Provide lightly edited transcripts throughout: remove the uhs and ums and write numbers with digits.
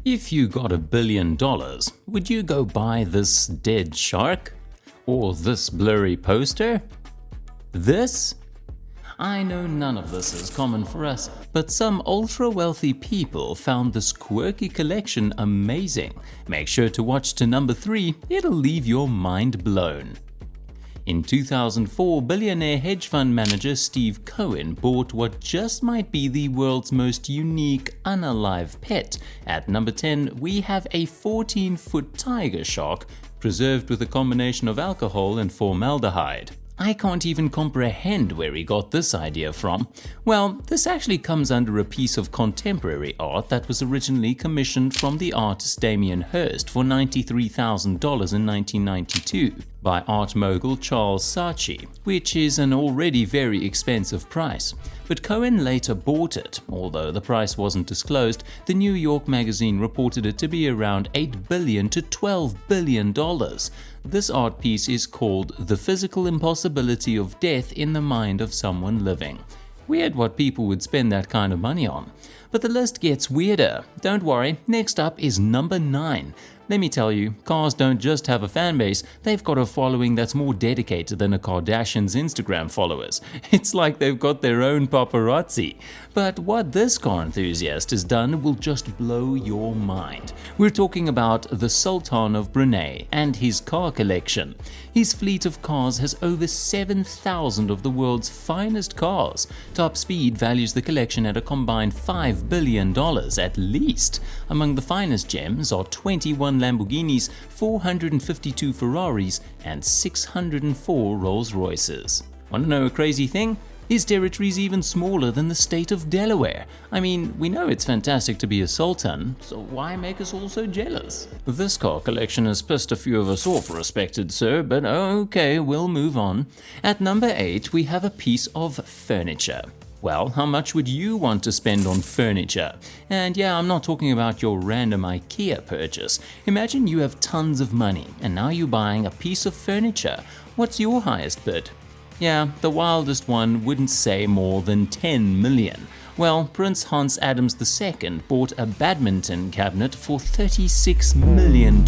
If you got $1 billion, would you go buy this dead shark? Or this blurry poster? This? I know none of this is common for us, but some ultra-wealthy people found this quirky collection amazing. Make sure to watch to number 3, it'll leave your mind blown. In 2004, billionaire hedge fund manager Steve Cohen bought what just might be the world's most unique unalive pet. At number 10, we have a 14-foot tiger shark preserved with a combination of alcohol and formaldehyde. I can't even comprehend where he got this idea from. Well, this actually comes under a piece of contemporary art that was originally commissioned from the artist Damien Hirst for $93,000 in 1992 by art mogul Charles Saatchi, which is an already very expensive price. But Cohen later bought it. Although the price wasn't disclosed, the New York Magazine reported it to be around $8 billion to $12 billion. This art piece is called The Physical Impossibility of Death in the Mind of Someone Living. Weird what people would spend that kind of money on. But the list gets weirder. Don't worry, next up is number 9. Let me tell you, cars don't just have a fan base, they've got a following that's more dedicated than a Kardashian's Instagram followers. It's like they've got their own paparazzi. But what this car enthusiast has done will just blow your mind. We're talking about the Sultan of Brunei and his car collection. His fleet of cars has over 7,000 of the world's finest cars. Top Speed values the collection at a combined $5 billion at least. Among the finest gems are 21 Lamborghinis, 452 Ferraris, and 604 Rolls-Royces. Want to know a crazy thing? His territory is even smaller than the state of Delaware. I mean, we know it's fantastic to be a sultan, so why make us all so jealous? This car collection has pissed a few of us off, respected sir, but okay, we'll move on. At number 8, we have a piece of furniture. Well, how much would you want to spend on furniture? And yeah, I'm not talking about your random IKEA purchase. Imagine you have tons of money and now you're buying a piece of furniture. What's your highest bid? Yeah, the wildest one wouldn't say more than 10 million. Well, Prince Hans Adams II bought a badminton cabinet for $36 million.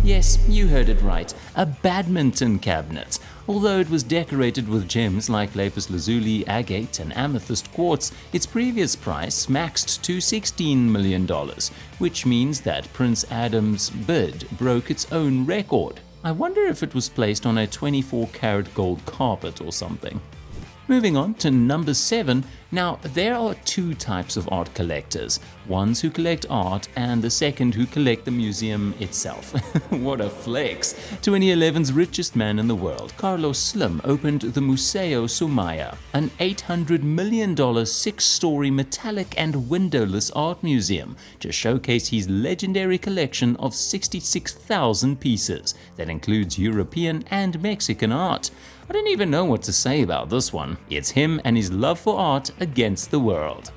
Yes, you heard it right, a badminton cabinet. Although it was decorated with gems like lapis lazuli, agate, and amethyst quartz, its previous price maxed to $16 million, which means that Prince Adam's bid broke its own record. I wonder if it was placed on a 24-karat gold carpet or something. Moving on to number 7. Now, there are 2 types of art collectors. Ones who collect art and the second who collect the museum itself. What a flex! 2011's richest man in the world, Carlos Slim, opened the Museo Sumaya, an $800 million 6-story metallic and windowless art museum to showcase his legendary collection of 66,000 pieces that includes European and Mexican art. I don't even know what to say about this one. It's him and his love for art against the world.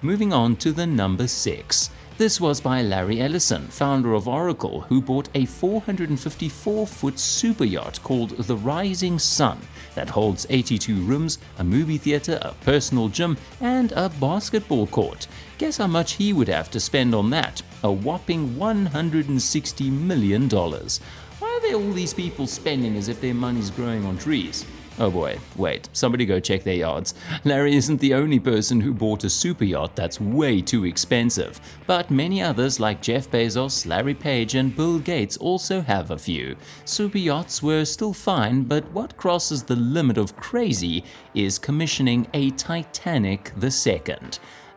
Moving on to the number 6. This was by Larry Ellison, founder of Oracle, who bought a 454-foot super yacht called the Rising Sun that holds 82 rooms, a movie theater, a personal gym, and a basketball court. Guess how much he would have to spend on that? A whopping $160 million. Why are there all these people spending as if their money's growing on trees? Oh boy, wait, somebody go check their yards. Larry isn't the only person who bought a super yacht that's way too expensive, but many others like Jeff Bezos, Larry Page, and Bill Gates also have a few. Super yachts were still fine, but what crosses the limit of crazy is commissioning a Titanic II.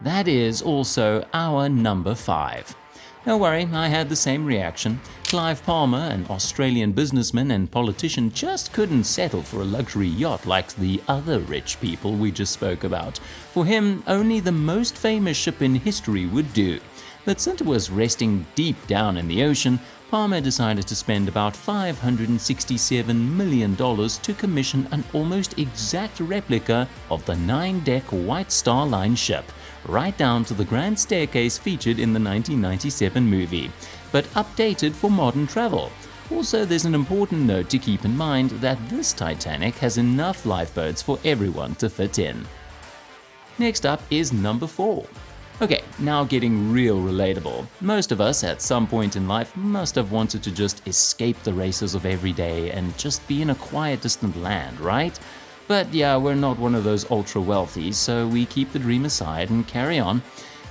That is also our number 5. Don't worry, I had the same reaction. Clive Palmer, an Australian businessman and politician, just couldn't settle for a luxury yacht like the other rich people we just spoke about. For him, only the most famous ship in history would do. But since it was resting deep down in the ocean, Palmer decided to spend about $567 million to commission an almost exact replica of the 9-deck White Star Line ship, right down to the grand staircase featured in the 1997 movie, but updated for modern travel. Also, there's an important note to keep in mind that this Titanic has enough lifeboats for everyone to fit in. Next up is number 4. Okay, now getting real relatable. Most of us at some point in life must have wanted to just escape the races of every day and just be in a quiet, distant land, right? But yeah, we're not one of those ultra wealthy, so we keep the dream aside and carry on.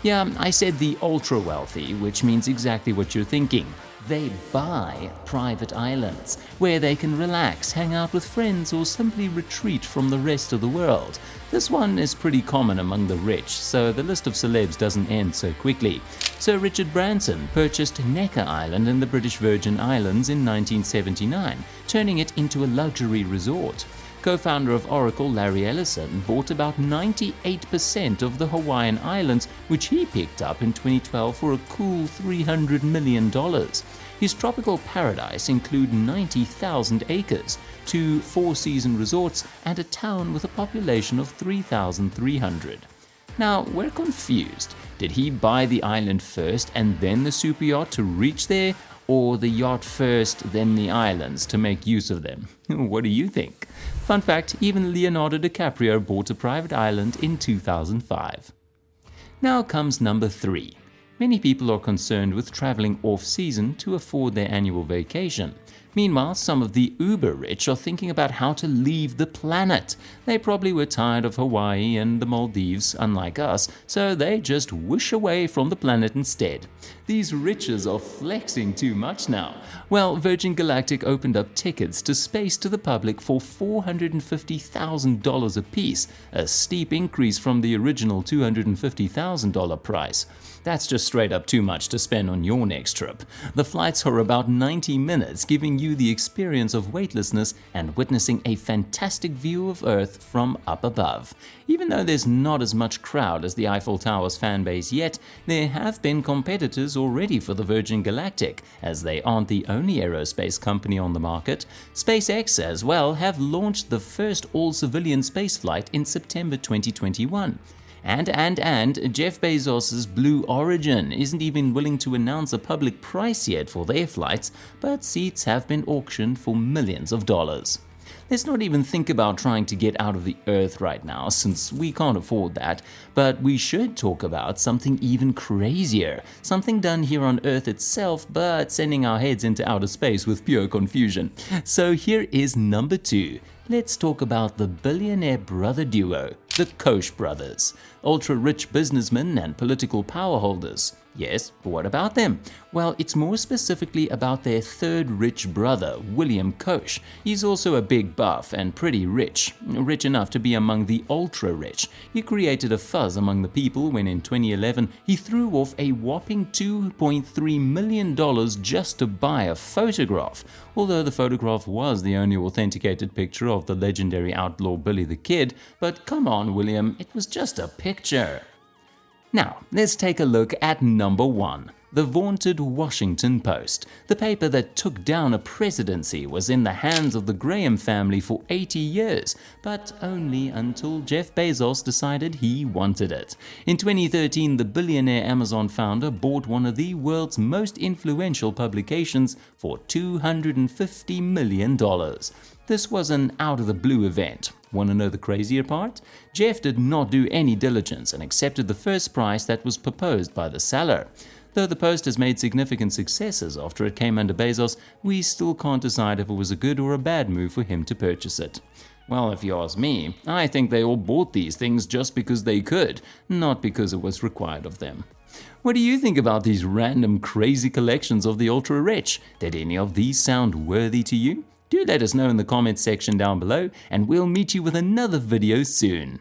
Yeah, I said the ultra wealthy, which means exactly what you're thinking. They buy private islands where they can relax, hang out with friends, or simply retreat from the rest of the world. This one is pretty common among the rich, so the list of celebs doesn't end so quickly. Sir Richard Branson purchased Necker Island in the British Virgin Islands in 1979, turning it into a luxury resort. Co-founder of Oracle, Larry Ellison, bought about 98% of the Hawaiian Islands, which he picked up in 2012 for a cool $300 million. His tropical paradise includes 90,000 acres, 2 four-season resorts, and a town with a population of 3,300. Now, we're confused. Did he buy the island first and then the super yacht to reach there? Or the yacht first, then the islands to make use of them? What do you think? Fun fact, even Leonardo DiCaprio bought a private island in 2005. Now comes number 3. Many people are concerned with traveling off-season to afford their annual vacation. Meanwhile, some of the uber-rich are thinking about how to leave the planet. They probably were tired of Hawaii and the Maldives, unlike us, so they just wish away from the planet instead. These riches are flexing too much now. Well, Virgin Galactic opened up tickets to space to the public for $450,000 apiece, a steep increase from the original $250,000 price. That's just straight up too much to spend on your next trip. The flights are about 90 minutes, giving you the experience of weightlessness and witnessing a fantastic view of Earth from up above. Even though there's not as much crowd as the Eiffel Tower's fan base yet, there have been competitors already for the Virgin Galactic, as they aren't the only aerospace company on the market. SpaceX as well have launched the first all-civilian spaceflight in September 2021. And Jeff Bezos' Blue Origin isn't even willing to announce a public price yet for their flights, but seats have been auctioned for millions of dollars. Let's not even think about trying to get out of the Earth right now, since we can't afford that, but we should talk about something even crazier, something done here on Earth itself, but sending our heads into outer space with pure confusion. So here is number 2. Let's talk about the billionaire brother duo, the Koch brothers, ultra-rich businessmen and political power holders. Yes, but what about them? Well, it's more specifically about their third rich brother, William Koch. He's also a big buff and pretty rich enough to be among the ultra-rich. He created a fuzz among the people when in 2011 he threw off a whopping $2.3 million just to buy a photograph, although the photograph was the only authenticated picture of the legendary outlaw Billy the Kid. But come on, William, it was just a picture. Now, let's take a look at number 1. The vaunted Washington Post. The paper that took down a presidency was in the hands of the Graham family for 80 years, but only until Jeff Bezos decided he wanted it. In 2013, the billionaire Amazon founder bought one of the world's most influential publications for $250 million. This was an out-of-the-blue event. Want to know the crazier part? Jeff did not do any diligence and accepted the first price that was proposed by the seller. Though the Post has made significant successes after it came under Bezos, we still can't decide if it was a good or a bad move for him to purchase it. Well, if you ask me, I think they all bought these things just because they could, not because it was required of them. What do you think about these random crazy collections of the ultra-rich? Did any of these sound worthy to you? Do let us know in the comments section down below, and we'll meet you with another video soon.